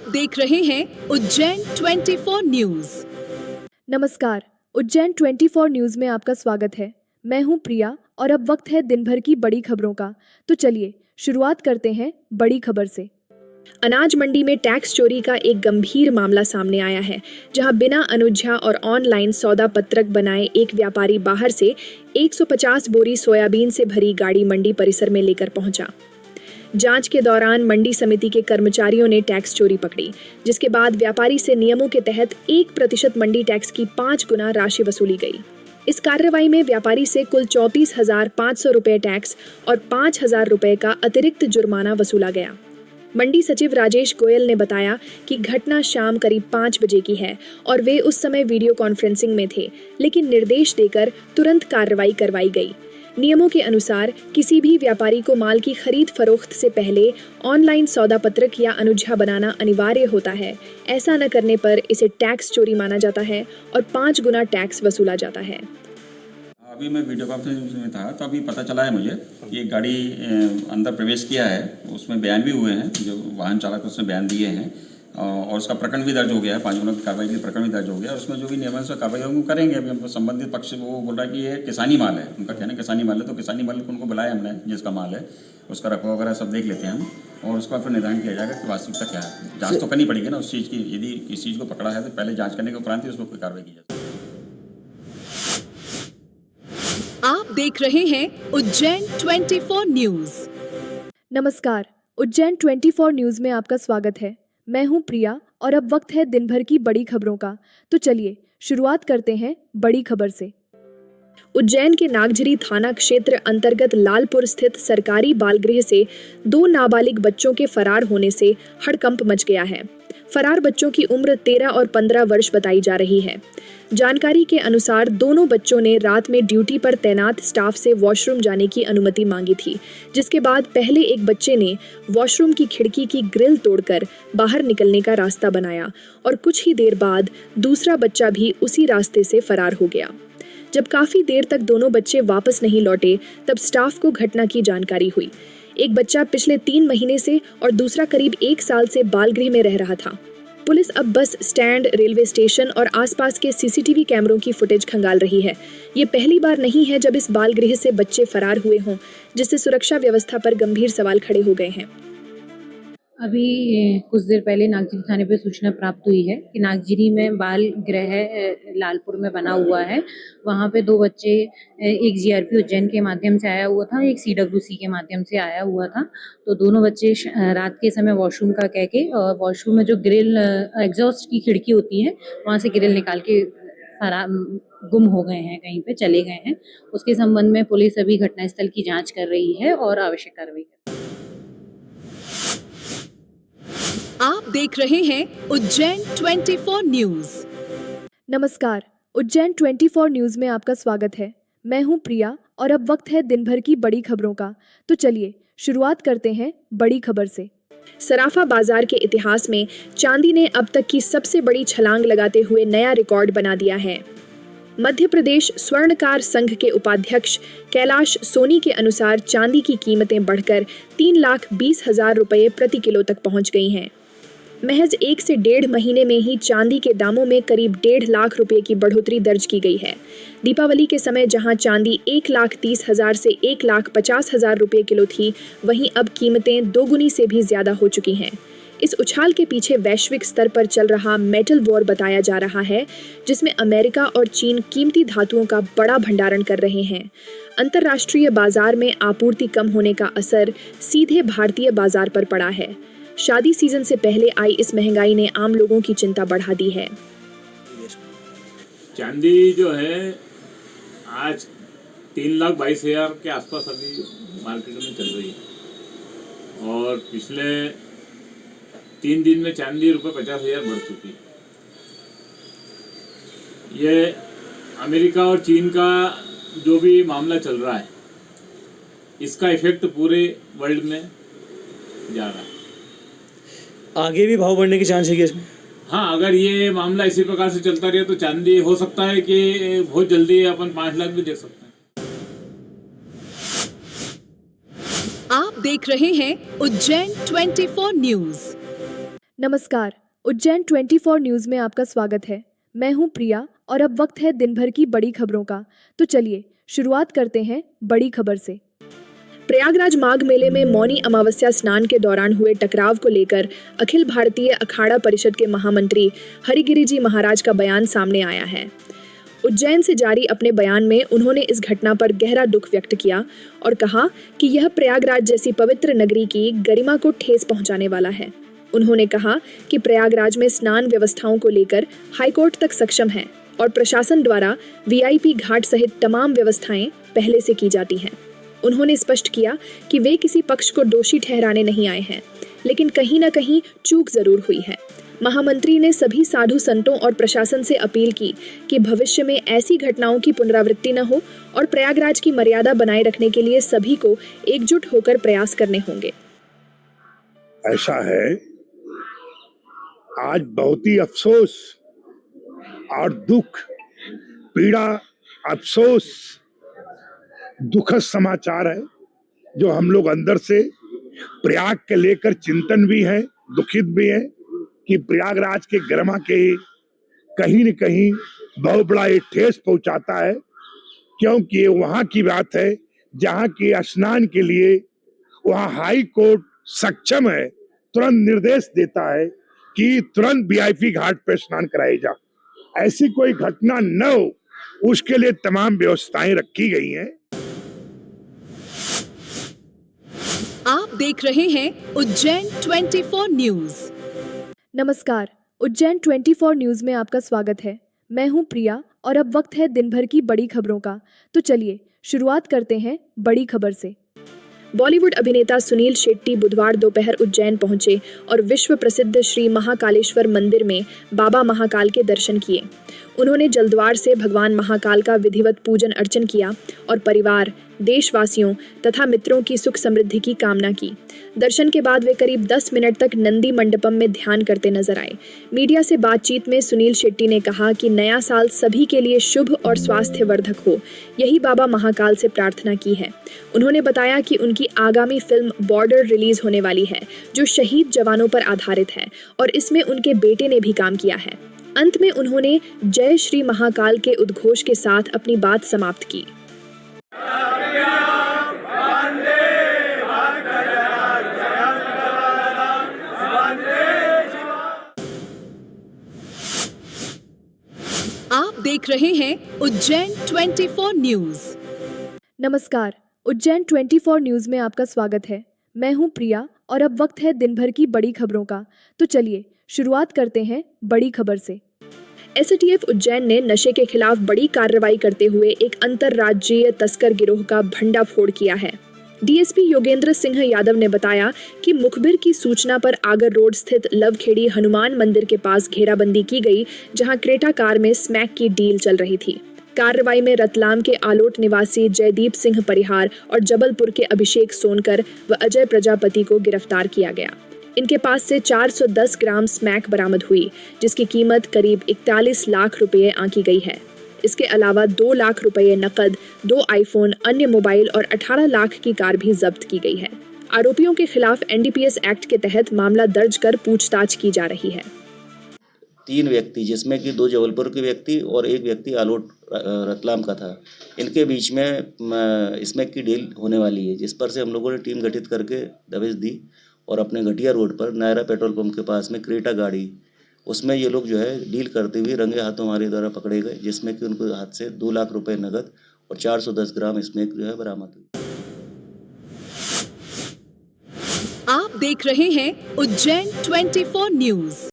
आप देख रहे हैं उज्जैन 24 न्यूज। नमस्कार, उज्जैन 24 न्यूज में आपका स्वागत है। मैं हूं प्रिया और अब वक्त है दिन भर की बड़ी खबरों का। तो चलिए शुरुआत करते हैं बड़ी खबर से। अनाज मंडी में टैक्स चोरी का एक गंभीर मामला सामने आया है, जहां बिना अनुज्ञा और ऑनलाइन सौदा पत्रक बनाए एक व्यापारी बाहर से 150 बोरी सोयाबीन से भरी गाड़ी मंडी परिसर में लेकर पहुंचा। जांच के दौरान मंडी समिति के कर्मचारियों ने टैक्स चोरी पकड़ी, जिसके बाद व्यापारी से नियमों के तहत 1% मंडी टैक्स की 5 गुना राशि वसूली गई। इस कार्रवाई में व्यापारी से कुल 34,500 रुपए टैक्स और 5,000 रुपए का अतिरिक्त जुर्माना वसूला गया। मंडी सचिव राजेश गोयल ने बताया कि घटना शाम करीब 5 बजे की है और वे उस समय वीडियो कॉन्फ्रेंसिंग में थे, लेकिन निर्देश देकर तुरंत कार्रवाई करवाई गई। नियमों के अनुसार किसी भी व्यापारी को माल की खरीद फरोख्त से पहले ऑनलाइन सौदा पत्रक या अनुज्ञा बनाना अनिवार्य होता है। ऐसा न करने पर इसे टैक्स चोरी माना जाता है और 5 गुना टैक्स वसूला जाता है। अभी मैं वीडियो कॉन्फ्रेंस में था तो अभी पता चला है मुझे कि एक गाड़ी अंदर प्रवेश किया है। उसमें बयान भी हुए हैं, जो वाहन चालक उसने बयान दिए हैं और उसका प्रकरण भी दर्ज हो गया है। 5 गुना की कार्रवाई के प्रकरण भी दर्ज हो गया है। उसमें जो भी नियमानुसार कार्रवाई हम करेंगे। अभी हमको संबंधित पक्ष वो बोल रहा है कि ये किसानी माल है, उनका कहना है किसानी माल है, तो किसानी माल को उनको बुलाया हमने, जिसका माल है उसका रखवा वगैरह सब देख लेते हैं हम और उसका फिर निर्धारण किया जाएगा कि वास्तविकता क्या है। जाँच तो करनी पड़ेगी ना उस चीज़ की। यदि किसी चीज़ को पकड़ा है तो पहले जाँच करने के उपरांत ही उस पर कोई कार्रवाई की जाए। आप देख रहे हैं उज्जैन 24 न्यूज। नमस्कार, उज्जैन 24 न्यूज में आपका स्वागत है। मैं हूं प्रिया और अब वक्त है दिन भर की बड़ी खबरों का। तो चलिए शुरुआत करते हैं बड़ी खबर से। उज्जैन के नागझरी थाना क्षेत्र अंतर्गत लालपुर स्थित सरकारी बाल गृह से 2 नाबालिग बच्चों के फरार होने से हड़कंप मच गया है। फरार बच्चों की उम्र 13 और 15 वर्ष बताई जा रही है। जानकारी के अनुसार दोनों बच्चों ने रात में ड्यूटी पर तैनात स्टाफ से वॉशरूम जाने की अनुमति मांगी थी, जिसके बाद पहले एक बच्चे ने वॉशरूम की खिड़की की ग्रिल तोड़कर बाहर निकलने का रास्ता बनाया और कुछ ही देर बाद दूसरा बच्चा भी उसी रास्ते से फरार हो गया। जब काफी देर तक दोनों बच्चे वापस नहीं लौटे, तब स्टाफ को घटना की जानकारी हुई। एक बच्चा पिछले 3 महीने से और दूसरा करीब 1 साल से बाल गृह में रह रहा था। पुलिस अब बस स्टैंड, रेलवे स्टेशन और आसपास के सीसीटीवी कैमरों की फुटेज खंगाल रही है। ये पहली बार नहीं है जब इस बाल गृह से बच्चे फरार हुए हों, जिससे सुरक्षा व्यवस्था पर गंभीर सवाल खड़े हो गए हैं। अभी कुछ देर पहले नागझरी थाने पे सूचना प्राप्त हुई है कि नागझरी में बाल गृह लालपुर में बना हुआ है। वहाँ पे 2 बच्चे, एक जीआरपी उज्जैन के माध्यम से आया हुआ था, एक सीडब्ल्यूसी के माध्यम से आया हुआ था। तो दोनों बच्चे रात के समय वॉशरूम का कह के और वॉशरूम में जो ग्रिल एग्जॉस्ट की खिड़की होती है वहाँ से ग्रिल निकाल के गुम हो गए हैं, कहीं पे चले गए हैं। उसके संबंध में पुलिस अभी घटनास्थल की जाँच कर रही है और आवश्यक कार्रवाई कर रही है। आप देख रहे हैं उज्जैन 24 न्यूज। नमस्कार, उज्जैन 24 न्यूज में आपका स्वागत है। मैं हूं प्रिया और अब वक्त है दिन भर की बड़ी खबरों का। तो चलिए शुरुआत करते हैं बड़ी खबर से। सराफा बाजार के इतिहास में चांदी ने अब तक की सबसे बड़ी छलांग लगाते हुए नया रिकॉर्ड बना दिया है। मध्य प्रदेश स्वर्णकार संघ के उपाध्यक्ष कैलाश सोनी के अनुसार चांदी की कीमतें बढ़कर 3,20,000 रुपये प्रति किलो तक पहुंच गई हैं। महज 1 से 1.5 महीने में ही चांदी के दामों में करीब 1.5 लाख रुपए की बढ़ोतरी दर्ज की गई है। दीपावली के समय जहां चांदी 1,30,000 से 1,50,000 रुपए किलो थी, वहीं अब कीमतें दोगुनी से भी ज्यादा हो चुकी हैं। इस उछाल के पीछे वैश्विक स्तर पर चल रहा मेटल वॉर बताया जा रहा है, जिसमें अमेरिका और चीन कीमती धातुओं का बड़ा भंडारण कर रहे हैं। अंतर्राष्ट्रीय बाजार में आपूर्ति कम होने का असर सीधे भारतीय बाजार पर पड़ा है। शादी सीजन से पहले आई इस महंगाई ने आम लोगों की चिंता बढ़ा दी है। चांदी जो है आज 3,22,000 के आसपास अभी मार्केट में चल रही है और पिछले 3 दिन में चांदी ₹50,000 बढ़ चुकी है। ये अमेरिका और चीन का जो भी मामला चल रहा है, इसका इफेक्ट पूरे वर्ल्ड में जा रहा है। आगे भी भाव बढ़ने की चांस है कि इसमें? हाँ, अगर ये मामला इसी प्रकार से चलता रहे तो चांदी हो सकता है कि बहुत जल्दी अपन 5 लाख भी देख सकते हैं। आप देख रहे हैं उज्जैन 24 न्यूज। नमस्कार, उज्जैन 24 न्यूज़ में आपका स्वागत है। मैं हूं प्रिया और अब वक्त है दिन भर की बड़ी खबरों का। तो चलिए शुरुआत करते हैं बड़ी खबर से। प्रयागराज माघ मेले में मौनी अमावस्या स्नान के दौरान हुए टकराव को लेकर अखिल भारतीय अखाड़ा परिषद के महामंत्री हरिगिरि जी महाराज का बयान सामने आया है। उज्जैन से जारी अपने बयान में उन्होंने इस घटना पर गहरा दुख व्यक्त किया और कहा कि यह प्रयागराज जैसी पवित्र नगरी की गरिमा को ठेस पहुंचाने वाला है। उन्होंने कहा कि प्रयागराज में स्नान व्यवस्थाओं को लेकर हाईकोर्ट तक सक्षम है और प्रशासन द्वारा वीआईपी घाट सहित तमाम व्यवस्थाएं पहले से की जाती हैं। उन्होंने स्पष्ट किया कि वे किसी पक्ष को दोषी ठहराने नहीं आए हैं, लेकिन कहीं न कहीं चूक जरूर हुई है। महामंत्री ने सभी साधु संतों और प्रशासन से अपील की कि भविष्य में ऐसी घटनाओं की पुनरावृत्ति न हो और प्रयागराज की मर्यादा बनाए रखने के लिए सभी को एकजुट होकर प्रयास करने होंगे। ऐसा है, आज बहुत ही अफसोस और दुख, पीड़ा, अफसोस, दुखद समाचार है जो हम लोग अंदर से प्रयाग के लेकर चिंतन भी है, दुखित भी है कि प्रयागराज के गरिमा के कहीं न कहीं बहुत बड़ा ये ठेस पहुंचाता है, क्योंकि ये वहां की बात है जहां के स्नान के लिए वहां हाई कोर्ट सक्षम है, तुरंत निर्देश देता है कि तुरंत वीआईपी घाट पर स्नान कराई जा। ऐसी कोई घटना न हो, उसके लिए तमाम व्यवस्थाएं रखी गई हैं। आप देख रहे हैं उज्जैन 24 न्यूज। नमस्कार, उज्जैन 24 न्यूज़ में आपका स्वागत है। मैं हूं प्रिया और अब वक्त है दिन भर की बड़ी खबरों का। तो चलिए शुरुआत करते हैं बड़ी खबर से। बॉलीवुड अभिनेता सुनील शेट्टी बुधवार दोपहर उज्जैन पहुंचे और विश्व प्रसिद्ध श्री महाकालेश्वर मंदिर में बाबा महाकाल के दर्शन किए। उन्होंने जलद्वार से भगवान महाकाल का विधिवत पूजन अर्चन किया और परिवार, देशवासियों तथा मित्रों की सुख समृद्धि की कामना की। दर्शन के बाद वे करीब 10 मिनट तक नंदी मंडपम में ध्यान करते नजर आए। मीडिया से बातचीत में सुनील शेट्टी ने कहा कि नया साल सभी के लिए शुभ और स्वास्थ्यवर्धक हो, यही बाबा महाकाल से प्रार्थना की है। उन्होंने बताया कि उनकी आगामी फिल्म बॉर्डर रिलीज होने वाली है, जो शहीद जवानों पर आधारित है और इसमें उनके बेटे ने भी काम किया है। अंत में उन्होंने जय श्री महाकाल के उद्घोष के साथ अपनी बात समाप्त की। आप देख रहे हैं उज्जैन 24 न्यूज। नमस्कार, उज्जैन 24 न्यूज़ में आपका स्वागत है। मैं हूं प्रिया और अब वक्त है दिन भर की बड़ी खबरों का। तो चलिए शुरुआत करते हैं बड़ी खबर से। एसटीएफ उज्जैन ने नशे के खिलाफ बड़ी कार्रवाई करते हुए एक अंतर्राज्यीय तस्कर गिरोह का भंडाफोड़ किया है। डीएसपी योगेंद्र सिंह यादव ने बताया कि मुखबिर की सूचना पर आगर रोड स्थित लवखेड़ी हनुमान मंदिर के पास घेराबंदी की गई, जहां क्रेटा कार में स्मैक की डील चल रही थी। कार्रवाई में रतलाम के आलोट निवासी जयदीप सिंह परिहार और जबलपुर के अभिषेक सोनकर व अजय प्रजापति को गिरफ्तार किया गया। इनके पास से 410 ग्राम स्मैक बरामद हुई, जिसकी कीमत करीब 41 लाख रुपए आंकी गई है। इसके अलावा 2 लाख रुपए नकद, 2 आईफोन, अन्य मोबाइल और 18 लाख की कार भी जब्त की गई है। आरोपियों के खिलाफ एनडीपीएस एक्ट के तहत मामला दर्ज कर पूछताछ की जा रही है। 3 व्यक्ति, जिसमें कि 2 जबलपुर के व्यक्ति और 1 व्यक्ति आलोट रतलाम का था, इनके बीच में स्मैक की डील होने वाली है, जिस पर से हम लोगों ने टीम गठित करके दबिश दी और अपने घटिया रोड पर नायरा पेट्रोल पंप के पास में क्रेटा गाड़ी, उसमें ये लोग जो है डील करते हुए रंगे हाथों हमारे द्वारा पकड़े गए, जिसमें कि उनको हाथ से 2 लाख रुपए नगद और 410 ग्राम स्मैक जो है बरामद हुई। आप देख रहे हैं उज्जैन 24 न्यूज।